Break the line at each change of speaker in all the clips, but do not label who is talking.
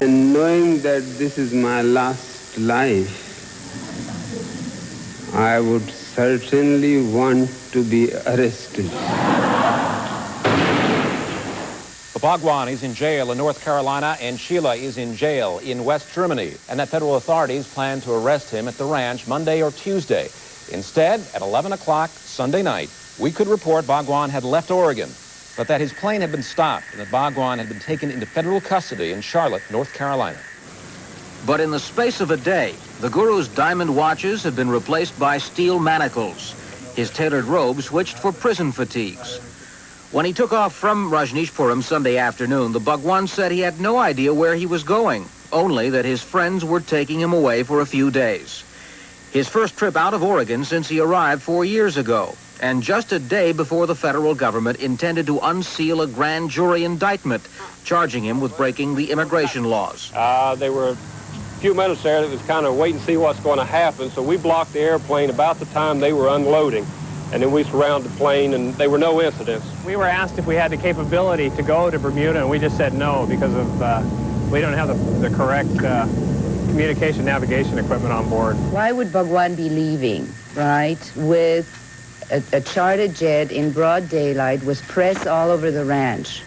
And knowing that this is my last life, I would certainly want to be arrested.
The Bhagwan is in jail in North Carolina, and Sheila is in jail in West Germany, and that federal authorities plan to arrest him at the ranch Monday or Tuesday. Instead, at 11 o'clock Sunday night, we could report Bhagwan had left Oregon, but that his plane had been stopped and that Bhagwan had been taken into federal custody in Charlotte, North Carolina.
But in the space of a day, the Guru's diamond watches had been replaced by steel manacles. His tailored robe switched for prison fatigues. When he took off from Rajneeshpuram Sunday afternoon, the Bhagwan said he had no idea where he was going, only that his friends were taking him away for a few days. His first trip out of Oregon since he arrived 4 years ago, and just a day before the federal government intended to unseal a grand jury indictment, charging him with breaking the immigration laws.
There were a few minutes there that was kind of wait and see what's going to happen, so we blocked the airplane about the time they were unloading. And then we surrounded the plane, and there were no incidents.
We were asked if we had the capability to go to Bermuda, and we just said no because of we don't have the correct communication navigation equipment on board.
Why would Bhagwan be leaving, right, with a chartered jet in broad daylight, was press all over the ranch?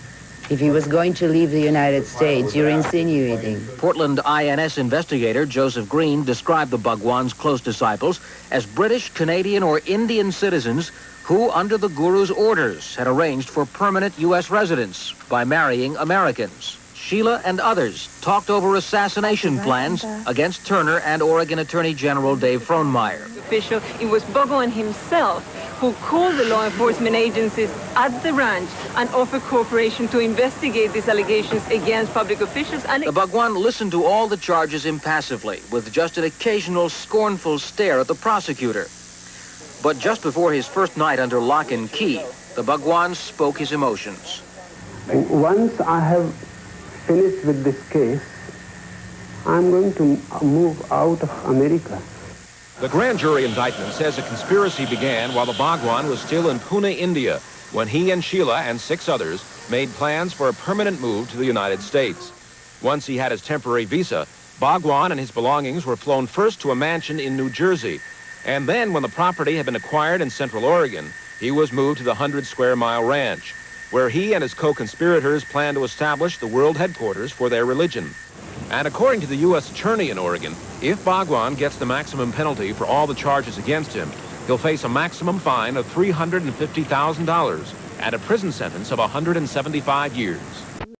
If he was going to leave the United States, you're insinuating.
Portland INS investigator Joseph Green described the Bhagwan's close disciples as British, Canadian, or Indian citizens who, under the Guru's orders, had arranged for permanent U.S. residence by marrying Americans. Sheila and others talked over assassination plans against Turner and Oregon Attorney General Dave Frohnmeyer.
Official, it was Bhagwan himself who called the law enforcement agencies at the ranch and offered cooperation to investigate these allegations against public officials.
The Bhagwan listened to all the charges impassively, with just an occasional scornful stare at the prosecutor. But just before his first night under lock and key, the Bhagwan spoke his emotions.
Once I have finished with this case, I'm going to move out of America.
The grand jury indictment says a conspiracy began while the Bhagwan was still in Pune, India, when he and Sheila and 6 others made plans for a permanent move to the United States. Once he had his temporary visa, Bhagwan and his belongings were flown first to a mansion in New Jersey, and then when the property had been acquired in Central Oregon, he was moved to the 100-square-mile ranch, where he and his co-conspirators planned to establish the world headquarters for their religion. And according to the U.S. Attorney in Oregon, if Bhagwan gets the maximum penalty for all the charges against him, he'll face a maximum fine of $350,000 and a prison sentence of 175 years.